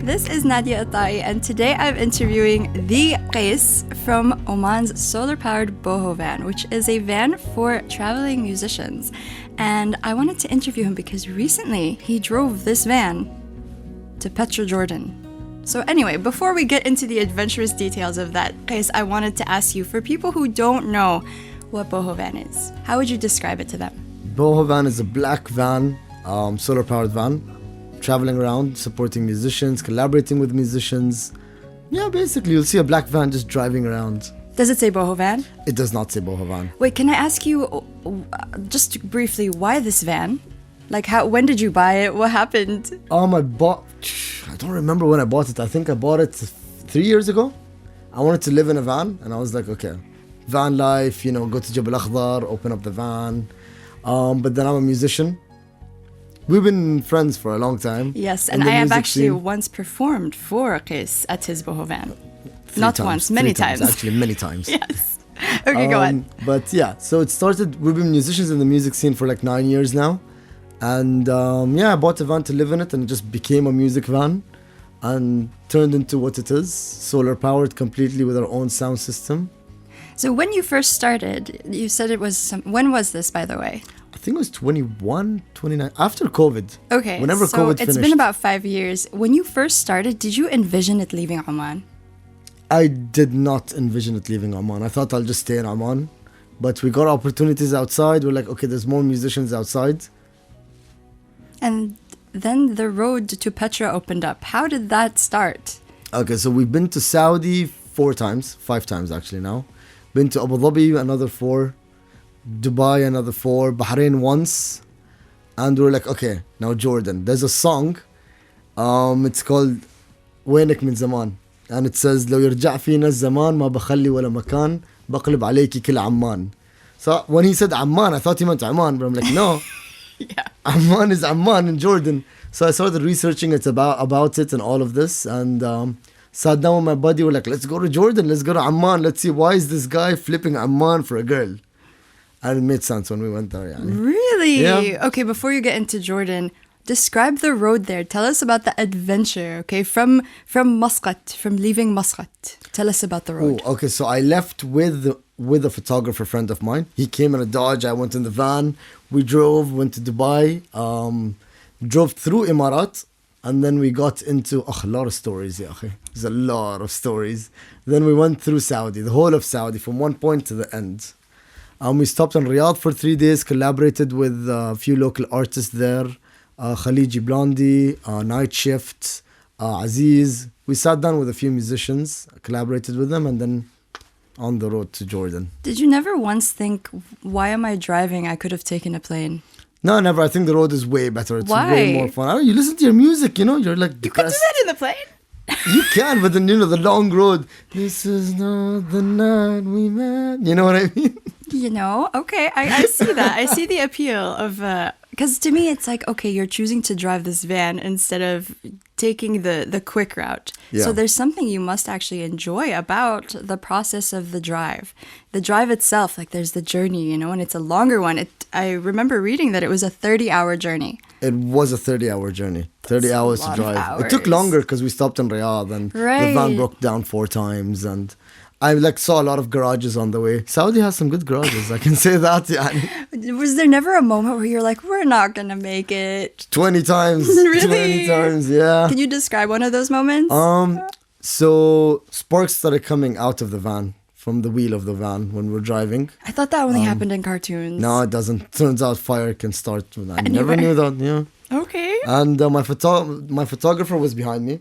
This is Nadia and today I'm interviewing the Kais from Oman's solar-powered BohoVan, which is a van for traveling musicians. And I wanted to interview him because recently he drove this van to Petra, Jordan. So anyway, before we get into the adventurous details of that, Kais, I wanted to ask you, for people who don't know what BohoVan is, how would you describe it to them? BohoVan is a black van, solar-powered van, traveling around, supporting musicians, collaborating with musicians. Yeah, basically, you'll see a black van just driving around. Does it say BohoVan? It does not say BohoVan. Wait, can I ask you, just briefly, why this van? Like, when did you buy it? What happened? I don't remember when I bought it. I think I bought it 3 years ago. I wanted to live in a van, and I was like, okay, van life, go to Jabal Akhdar, open up the van. But then I'm a musician. We've been friends for a long time. Yes, and I have actually once performed for Kais at his BohoVan. Not once, many times. Actually, many times. Yes. Okay, go on. But yeah, so it started, we've been musicians in the music scene for like 9 years now. And I bought a van to live in it, and it just became a music van and turned into what it is, solar powered completely with our own sound system. So when you first started, you said it was when was this, by the way? I think it was 21, 29, after COVID. Okay, whenever so COVID finished. It's been about 5 years. When you first started, did you envision it leaving Oman? I did not envision it leaving Oman. I thought I'll just stay in Oman. But we got opportunities outside. We're like, okay, there's more musicians outside. And then the road to Petra opened up. How did that start? Okay, so we've been to Saudi 5 times actually now. Been to Abu Dhabi another 4, Dubai another 4, Bahrain once. And we're like, okay, now Jordan. There's a song, it's called وينك من زمان. And it says لو يرجع فينا الزمان ما بخلي ولا مكان بقلب عليكي كل عمان. So when he said Amman, I thought he meant Amman, but I'm like, no. Yeah. Amman is Amman in Jordan. So I started researching it about it and all of this, and sat down with my buddy. We're like, let's go to Jordan, let's go to Amman, let's see why is this guy flipping Amman for a girl. And it made sense when we went there. Yeah. Really? Yeah. Okay, before you get into Jordan, describe the road there. Tell us about the adventure, okay? From Muscat, from leaving Muscat. Tell us about the road. Oh, okay, so I left with a photographer friend of mine. He came in a Dodge, I went in the van. We drove, went to Dubai, drove through Emirat, and then we got into a lot of stories. Yeah, okay. There's a lot of stories. Then we went through Saudi, the whole of Saudi, from one point to the end. We stopped in Riyadh for 3 days, collaborated with a few local artists there. Khaliji Blondie, Night Shift, Aziz. We sat down with a few musicians, collaborated with them, and then on the road to Jordan. Did you never once think, why am I driving? I could have taken a plane. No, never. I think the road is way better. It's Why? way more fun. You listen to your music, you're like depressed. You could do that in the plane? You can, but then, the long road. This is not the night we met. You know what I mean? Okay, I see that. I see the appeal of... Because to me, it's like, okay, you're choosing to drive this van instead of taking the quick route. Yeah. So there's something you must actually enjoy about the process of the drive. The drive itself, like there's the journey, and it's a longer one. I remember reading that it was a 30-hour journey. It was a 30-hour journey. 30 hours to drive. It took longer because we stopped in Riyadh and the van broke down 4 times, and I saw a lot of garages on the way. Saudi has some good garages, I can say that. Yeah. Was there never a moment where you're like, we're not going to make it? 20 times. Really? 20 times, yeah. Can you describe one of those moments? So sparks started coming out of the van, from the wheel of the van when we're driving. I thought that only happened in cartoons. No, it doesn't. Turns out fire can start. I never knew that, yeah. Okay. And my photographer was behind me.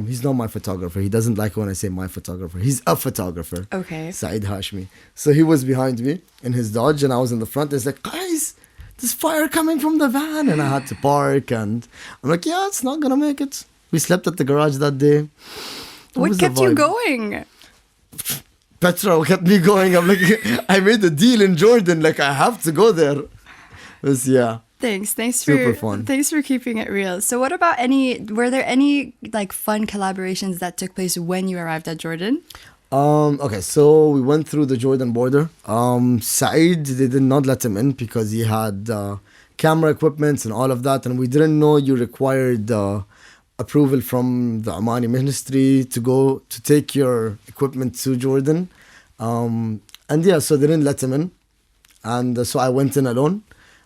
He's not my photographer. He doesn't like when I say my photographer. He's a photographer. Okay. Saeed Hashmi. So he was behind me in his Dodge, and I was in the front. He's like, guys, there's fire coming from the van. And I had to park, and I'm like, yeah, it's not going to make it. We slept at the garage that day. What kept you going? Petra kept me going. I'm like, I made a deal in Jordan. Like, I have to go there. But yeah. Thanks Super fun. Thanks for keeping it real. So what about were there any fun collaborations that took place when you arrived at Jordan? Okay, so we went through the Jordan border. Saeed, they did not let him in because he had camera equipment and all of that, and we didn't know you required approval from the Omani ministry to go to take your equipment to Jordan. And yeah, so they didn't let him in. And so I went in alone.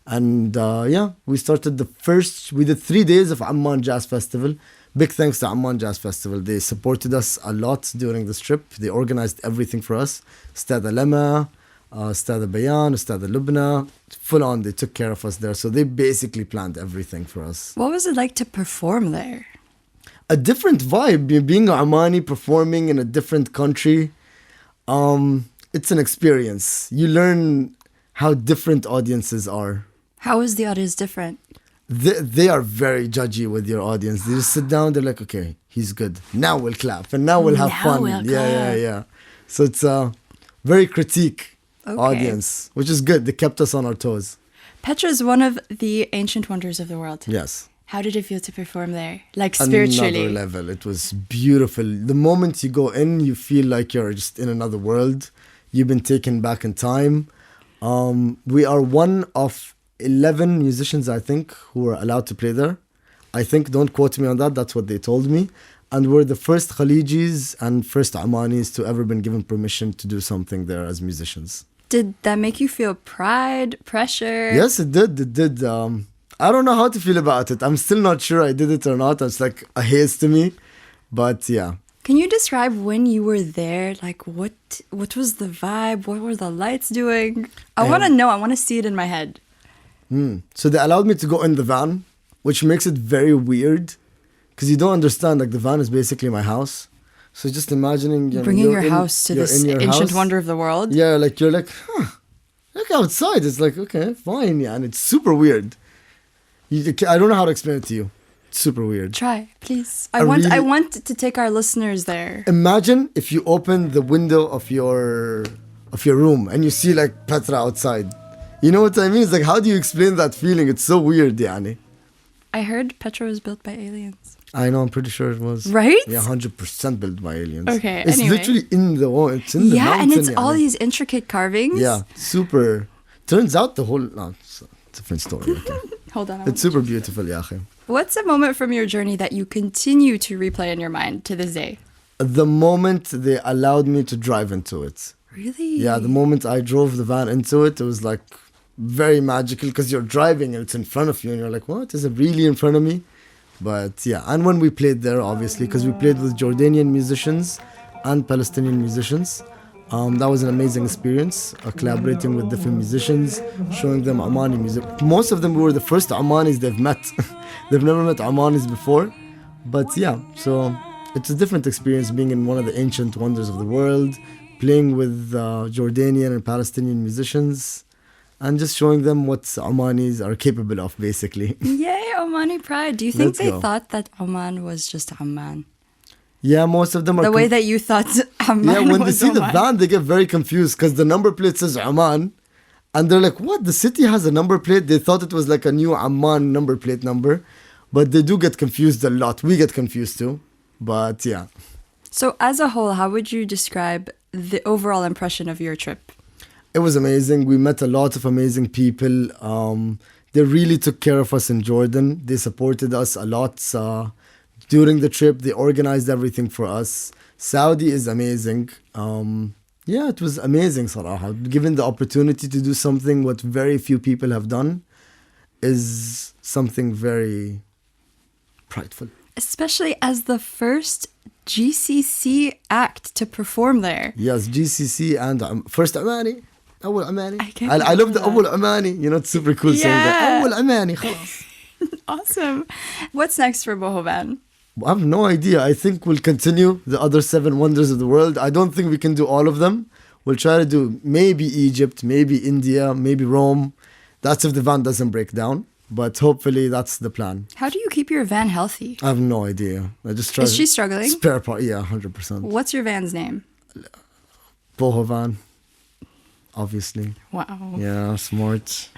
And yeah, we did 3 days of Amman Jazz Festival. Big thanks to Amman Jazz Festival. They supported us a lot during this trip. They organized everything for us. Stada Lema, Stada Bayan, Stada Lubna. Full on, they took care of us there. So they basically planned everything for us. What was it like to perform there? A different vibe. Being Omani, performing in a different country. It's an experience. You learn how different audiences are. How is the audience different? They are very judgy with your audience. They just sit down, they're like, okay, he's good. Now we'll clap and now we'll have fun. Yeah. So it's a very critique audience, which is good. They kept us on our toes. Petra is one of the ancient wonders of the world. Yes. How did it feel to perform there? Like spiritually? Another level. It was beautiful. The moment you go in, you feel like you're just in another world. You've been taken back in time. We are one of 11 musicians, I think, who are allowed to play there. I think, don't quote me on that, that's what they told me. And we're the first Khalijis and first Omanis to ever been given permission to do something there as musicians. Did that make you feel pride, pressure? Yes, it did. I don't know how to feel about it. I'm still not sure I did it or not. It's like a haze to me. But yeah. Can you describe when you were there? Like, what was the vibe? What were the lights doing? I want to know. I want to see it in my head. So they allowed me to go in the van, which makes it very weird because you don't understand. Like, the van is basically my house. So just imagining bringing your house to this ancient wonder of the world. Yeah, like you're like, look outside. It's like, okay, fine, yeah, and it's super weird. I don't know how to explain it to you. It's super weird. Try, please. I want to take our listeners there. Imagine if you open the window of your room and you see like Petra outside. You know what I mean? It's like, how do you explain that feeling? It's so weird, yani. I heard Petra was built by aliens. I know, I'm pretty sure it was. Right? Yeah, 100% built by aliens. Okay, it's anyway. literally in the wall. It's in the mountain. Yeah, and it's all these intricate carvings. Yeah, super. Turns out the whole... No, it's a different story. Okay. Hold on. It's super beautiful, yeah. What's a moment from your journey that you continue to replay in your mind to this day? The moment they allowed me to drive into it. Really? Yeah, the moment I drove the van into it, it was like very magical because you're driving and it's in front of you and you're like, what? Is it really in front of me? But yeah, and when we played there, obviously, because we played with Jordanian musicians and Palestinian musicians. That was an amazing experience, collaborating with different musicians, showing them Omani music. Most of them were the first Omanis they've met. They've never met Omanis before. But yeah, so it's a different experience being in one of the ancient wonders of the world, playing with Jordanian and Palestinian musicians, and just showing them what Omanis are capable of, basically. Yay, Omani pride. Do you think they thought that Oman was just Amman? Yeah, most of them are... The way that you thought Amman was Yeah, when they see Oman. the van, they get very confused because the number plate says Oman. And they're like, what? The city has a number plate? They thought it was like a new Amman number plate number. But they do get confused a lot. We get confused too. But yeah. So as a whole, how would you describe the overall impression of your trip? It was amazing. We met a lot of amazing people. They really took care of us in Jordan. They supported us a lot. During the trip, they organized everything for us. Saudi is amazing. Yeah, it was amazing, Sarah. Given the opportunity to do something what very few people have done is something very prideful. Especially as the first GCC act to perform there. Yes, GCC and first Omani. أول Omani. I love the أول Omani. You know, it's super cool saying that. أول Omani, خلاص. Awesome. What's next for BohoVan? I have no idea. I think we'll continue the other 7 wonders of the world. I don't think we can do all of them. We'll try to do maybe Egypt, maybe India, maybe Rome. That's if the van doesn't break down. But hopefully that's the plan. How do you keep your van healthy? I have no idea. I just try. Is she struggling? Spare part, yeah, 100%. What's your van's name? BohoVan, obviously. Wow. Yeah, smart.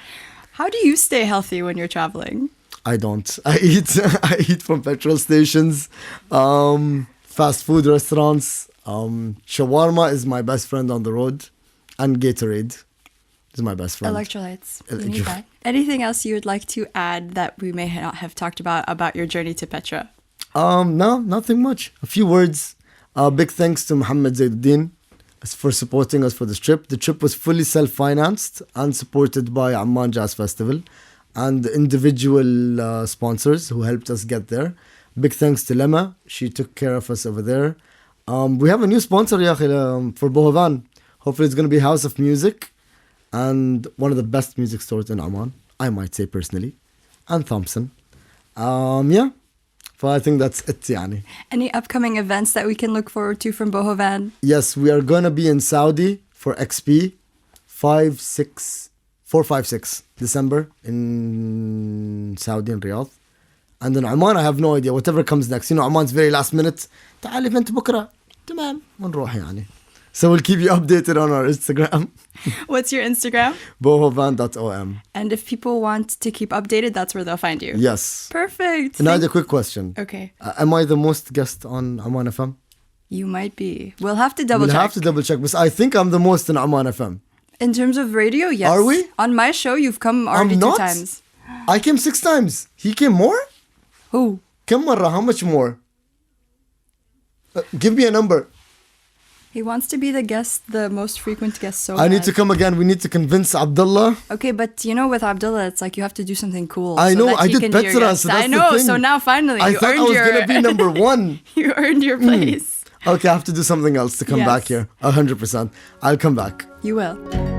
How do you stay healthy when you're traveling? I don't. I eat from petrol stations, fast food restaurants. Shawarma is my best friend on the road, and Gatorade is my best friend. Electrolytes. You need that. Anything else you would like to add that we may not have talked about your journey to Petra? No, nothing much. A few words. Big thanks to Muhammad Zaiduddin for supporting us for this trip. The trip was fully self-financed and supported by Amman Jazz Festival and individual sponsors who helped us get there. Big thanks to Lema. She took care of us over there. We have a new sponsor يا أخي, for BohoVan. Hopefully it's going to be House of Music and one of the best music stores in Amman, I might say personally, and Thompson. Yeah. So I think that's it يعني. Any upcoming events that we can look forward to from BohoVan? Yes, we are going to be in Saudi for XP 4, 5, 6 December in Saudi and Riyadh. And in Oman, I have no idea. Whatever comes next. You know, Oman's very last minute. تعال event بكرة. تمام. ونروح يعني. So we'll keep you updated on our Instagram. What's your Instagram? BohoVan.om. And if people want to keep updated, that's where they'll find you. Yes. Perfect. Nadia, quick question. Okay. Am I the most guest on Oman FM? You might be. We'll have to double check. We'll have to double check. But I think I'm the most in Oman FM. In terms of radio, yes. Are we? On my show, you've come already I'm 2 not. times. I came 6 times. He came more? Who? كم مرة? How much more? Give me a number. He wants to be the most frequent guest. So I need to come again. We need to convince Abdullah. Okay, but you know, with Abdullah, it's like you have to do something cool. I so know. that I he did can be your Petra, guest. so that's I know. the thing. So now finally, I you thought earned I was your. going to be number 1. You earned your place. Okay, I have to do something else to come Yes. back here. 100%. I'll come back. You will.